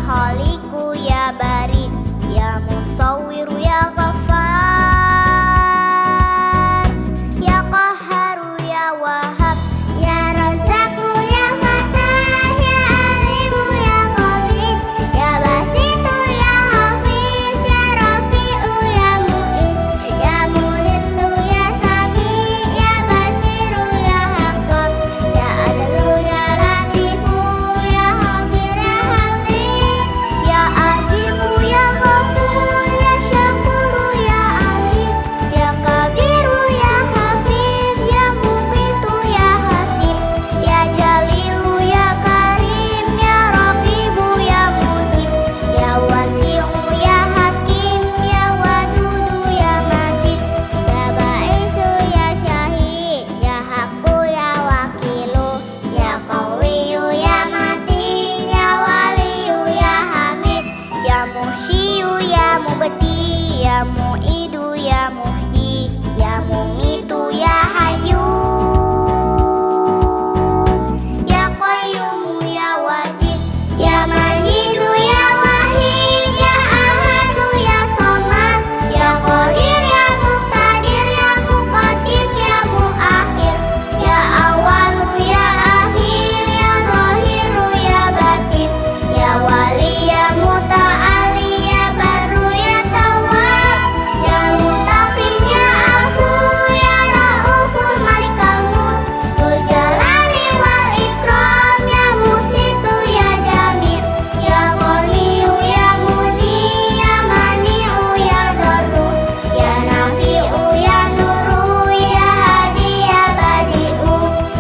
khaliqu ya bari, ya musawwiru ya ghaffar, ya qahharu ya wahhab, ya razzaqu ya fatah, ya alimu ya khabir, ya basitu ya hafiz, ya rafi'u ya mu'iz, ya mulillu ya sami, ya bashiru ya haqqan, ya adlu ya latifu, ya habir ya halim, ya azimu ya ghafur, ya syakuru ya alim, ya kabiru ya hafiz, ya muqitu ya hasib, ya jalilu ya karim, ya raqibu ya mujib, ya wasi'u ya hakim, ya wadudu ya majid, ya ba'isu ya syahid, ya haqqu ya wakilu, ya qawiyu ya matin, ya waliyu ya hamid, ya muhsyiyu ya mubdi, ya mu'idu ya muhyi, ya mumitu ya hayyu, ya qayyumu ya wajid, ya majidu ya wahid, ya ahadu ya somad, ya qadir ya muqtadir, ya muqaddim ya muakhir, ya awalu ya akhir, ya zahiru ya batin, ya wali ya muta'ali, ya baru ya tawwab, ya mutaqin ya afu, ya raufur malikal mulk, dzul jalali wal ikram, ya musitu ya jamil, ya ghaniyu ya muni, ya mani'u ya darru, ya nafi'u ya nuru, ya hadi ya badi'u,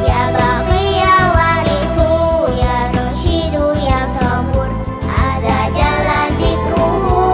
ya baqi ya warithu, ya rasyidu ya sabur, azza jalla dzikruhu,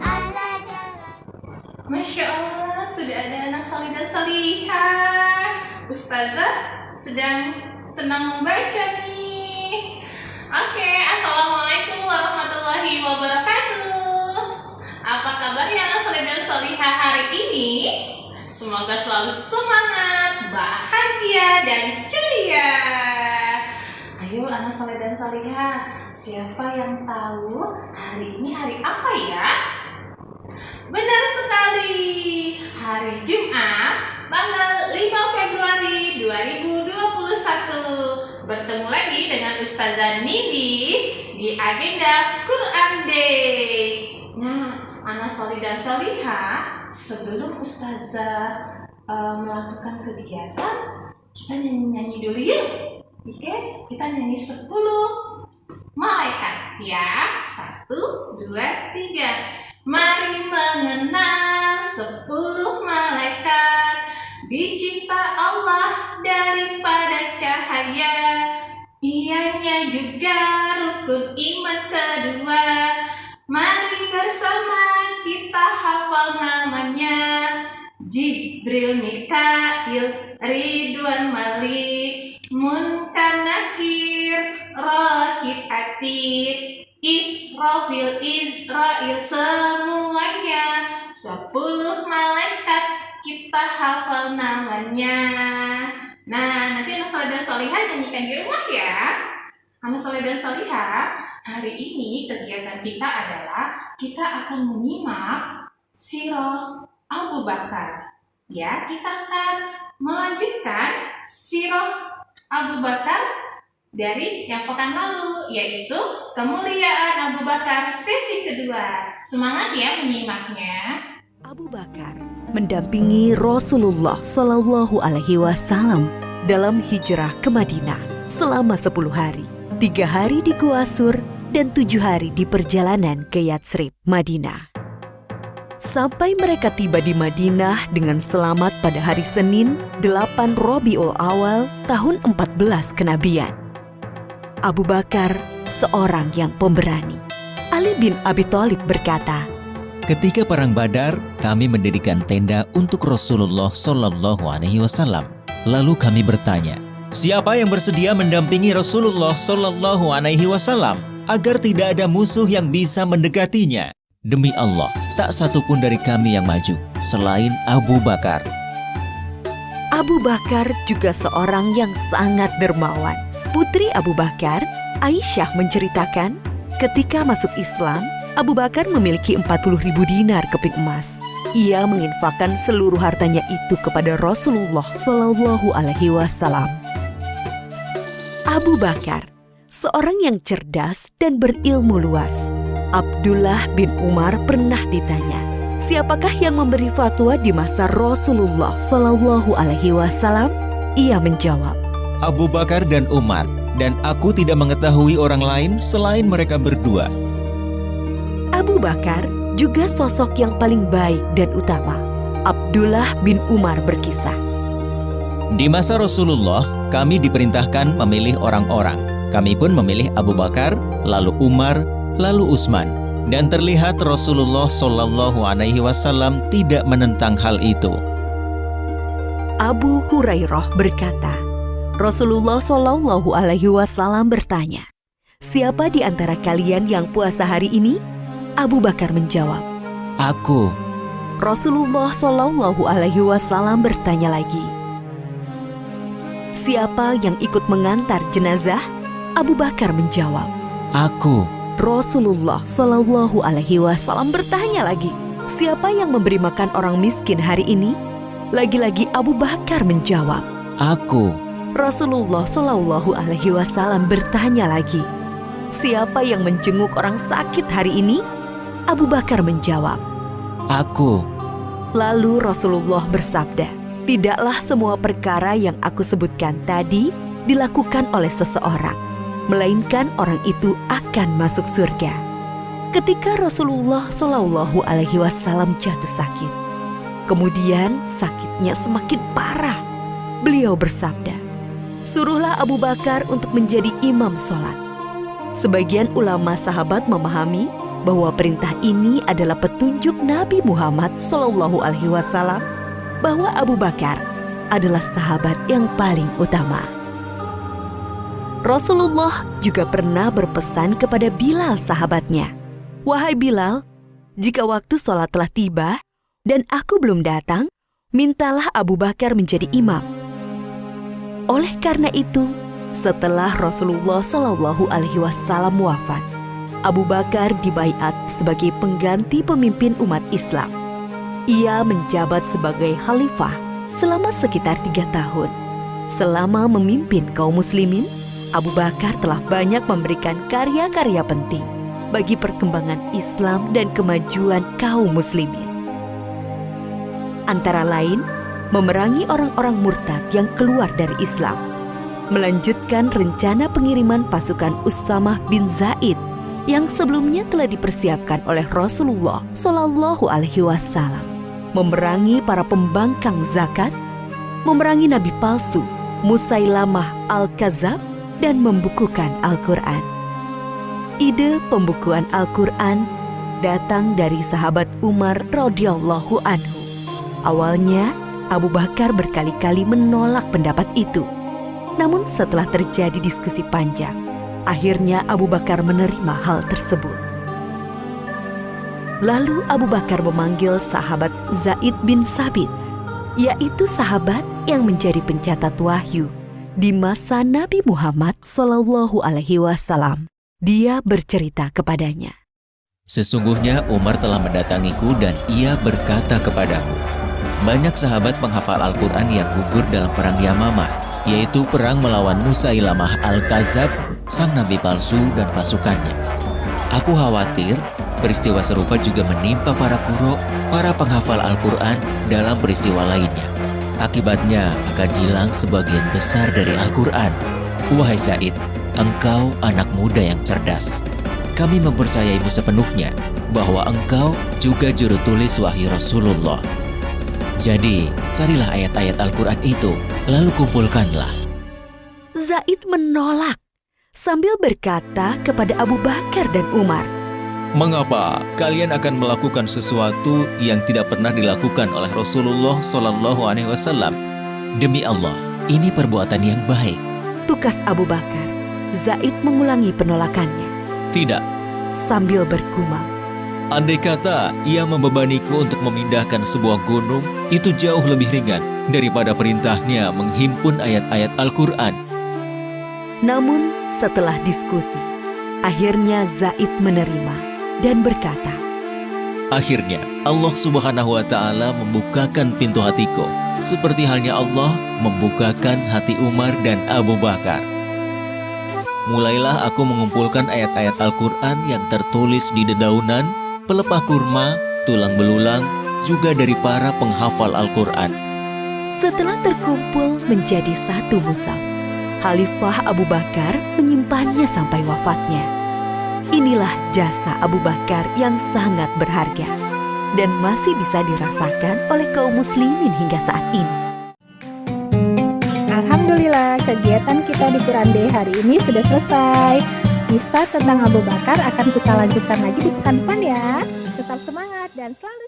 azza jalla. Masya Allah, sudah ada anak salih dan salihah. Ustazah sedang senang membaca nih. Oke, assalamualaikum warahmatullahi wabarakatuh. Apa kabar ya anak salih dan salihah hari ini? Semoga selalu semangat, bahagia, dan ceria. Ayo anak salih dan salihah, siapa yang tahu hari ini hari apa ya? Benar sekali, hari Jumat, tanggal 5 Februari 2021. Bertemu lagi dengan Ustazah Nidi di agenda Quran Day. Nah, anak solih dan solihah, sebelum Ustazah melakukan kegiatan, kita nyanyi-nyanyi dulu yuk. Oke, kita nyanyi 10 malaikat ya. 1, 2, 3. Mari mengenal 10 malaikat, dicipta Allah daripada cahaya. Ianya juga rukun iman kedua. Mari bersama kita hafal namanya. Jibril, Mikail, Ridwan, Malik, Munkar, Nakir, Rakib, Atid, Israfil, Israil, semuanya 10 malaikat kita hafal namanya. Nah, nanti anak soleh dan solihah nyanyikan di rumah ya. Anak soleh dan solihah, hari ini kegiatan kita adalah kita akan menyimak sirah Abu Bakar. Ya, kita akan melanjutkan sirah Abu Bakar dari yang pekan lalu, yaitu kemuliaan Abu Bakar sesi kedua. Semangat ya menyimaknya. Abu Bakar mendampingi Rasulullah Shallallahu Alaihi Wasallam dalam hijrah ke Madinah selama 10 hari, 3 hari di Gua Sur dan 7 hari di perjalanan ke Yatsrib, Madinah. Sampai mereka tiba di Madinah dengan selamat pada hari Senin 8 Rabiul Awal tahun 14 kenabian. Abu Bakar seorang yang pemberani. Ali bin Abi Thalib berkata, ketika perang Badar, kami mendirikan tenda untuk Rasulullah Shallallahu Alaihi Wasallam. Lalu kami bertanya, siapa yang bersedia mendampingi Rasulullah Shallallahu Alaihi Wasallam agar tidak ada musuh yang bisa mendekatinya? Demi Allah, tak satu pun dari kami yang maju selain Abu Bakar. Abu Bakar juga seorang yang sangat dermawan. Putri Abu Bakar, Aisyah menceritakan, ketika masuk Islam, Abu Bakar memiliki 40.000 dinar keping emas. Ia menginfakkan seluruh hartanya itu kepada Rasulullah Shallallahu Alaihi Wasallam. Abu Bakar, seorang yang cerdas dan berilmu luas. Abdullah bin Umar pernah ditanya, siapakah yang memberi fatwa di masa Rasulullah Shallallahu Alaihi Wasallam? Ia menjawab, Abu Bakar dan Umar, dan aku tidak mengetahui orang lain selain mereka berdua. Abu Bakar juga sosok yang paling baik dan utama. Abdullah bin Umar berkisah, Di masa Rasulullah, kami diperintahkan memilih orang-orang. Kami pun memilih Abu Bakar, lalu Umar, lalu Utsman. Dan terlihat Rasulullah Shallallahu Alaihi Wasallam tidak menentang hal itu. Abu Hurairah berkata, Rasulullah Shallallahu Alaihi Wasallam bertanya, siapa di antara kalian yang puasa hari ini? Abu Bakar menjawab, Aku. Rasulullah Shallallahu Alaihi Wasallam bertanya lagi, siapa yang ikut mengantar jenazah? Abu Bakar menjawab, Aku. Rasulullah Shallallahu Alaihi Wasallam bertanya lagi, siapa yang memberi makan orang miskin hari ini? Lagi-lagi Abu Bakar menjawab, Aku. Rasulullah Shallallahu Alaihi Wasallam bertanya lagi, siapa yang menjenguk orang sakit hari ini? Abu Bakar menjawab, Aku. Lalu Rasulullah bersabda, tidaklah semua perkara yang aku sebutkan tadi dilakukan oleh seseorang, melainkan orang itu akan masuk surga. Ketika Rasulullah Shallallahu Alaihi Wasallam jatuh sakit, kemudian sakitnya semakin parah, beliau bersabda, suruhlah Abu Bakar untuk menjadi imam sholat. Sebagian ulama sahabat memahami bahwa perintah ini adalah petunjuk Nabi Muhammad Shallallahu Alaihi Wasallam bahwa Abu Bakar adalah sahabat yang paling utama. Rasulullah juga pernah berpesan kepada Bilal sahabatnya, wahai Bilal, jika waktu sholat telah tiba dan aku belum datang, mintalah Abu Bakar menjadi imam. Oleh karena itu, setelah Rasulullah Shallallahu Alaihi Wasallam wafat, Abu Bakar dibaiat sebagai pengganti pemimpin umat Islam. Ia menjabat sebagai khalifah selama sekitar 3 tahun. Selama memimpin kaum muslimin, Abu Bakar telah banyak memberikan karya-karya penting bagi perkembangan Islam dan kemajuan kaum muslimin. Antara lain, memerangi orang-orang murtad yang keluar dari Islam, melanjutkan rencana pengiriman pasukan Usamah bin Zaid yang sebelumnya telah dipersiapkan oleh Rasulullah Shallallahu Alaihi Wasallam, memerangi para pembangkang zakat, memerangi nabi palsu Musailamah al-Kadzab, dan membukukan Al-Quran. Ide pembukuan Al-Quran datang dari sahabat Umar radhiyallahu anhu. Awalnya, Abu Bakar berkali-kali menolak pendapat itu. Namun setelah terjadi diskusi panjang, akhirnya Abu Bakar menerima hal tersebut. Lalu Abu Bakar memanggil sahabat Zaid bin Sabit, yaitu sahabat yang menjadi pencatat wahyu di masa Nabi Muhammad Shallallahu Alaihi Wasallam. Dia bercerita kepadanya, Sesungguhnya Umar telah mendatangiku dan ia berkata kepadaku, banyak sahabat penghafal Al-Quran yang gugur dalam perang Yamamah, yaitu perang melawan Musailamah al-Kadzab, sang nabi palsu dan pasukannya. Aku khawatir peristiwa serupa juga menimpa para qurra, para penghafal Al-Quran dalam peristiwa lainnya. Akibatnya akan hilang sebagian besar dari Al-Quran. Wahai Zaid, engkau anak muda yang cerdas. Kami mempercayaimu sepenuhnya bahwa engkau juga juru tulis wahyu Rasulullah. Jadi, carilah ayat-ayat Al-Quran itu, lalu kumpulkanlah. Zaid menolak sambil berkata kepada Abu Bakar dan Umar, Mengapa kalian akan melakukan sesuatu yang tidak pernah dilakukan oleh Rasulullah Shallallahu Alaihi Wasallam? Demi Allah, ini perbuatan yang baik. tukas Abu Bakar. Zaid mengulangi penolakannya Tidak, sambil bergumam, andai kata ia membebaniku untuk memindahkan sebuah gunung, itu jauh lebih ringan daripada perintahnya menghimpun ayat-ayat Al-Quran. Namun setelah diskusi, akhirnya Zaid menerima dan berkata, Akhirnya Allah Subhanahu wa Ta'ala membukakan pintu hatiku, seperti halnya Allah membukakan hati Umar dan Abu Bakar. Mulailah aku mengumpulkan ayat-ayat Al-Quran yang tertulis di dedaunan, pelepah kurma, tulang belulang, juga dari para penghafal Al-Quran. Setelah terkumpul menjadi satu mushaf, Khalifah Abu Bakar menyimpannya sampai wafatnya. Inilah jasa Abu Bakar yang sangat berharga dan masih bisa dirasakan oleh kaum muslimin hingga saat ini. Alhamdulillah, kegiatan kita di Quran Day hari ini sudah selesai. Kisah tentang Abu Bakar akan kita lanjutkan lagi di pekan depan ya. Tetap semangat dan selalu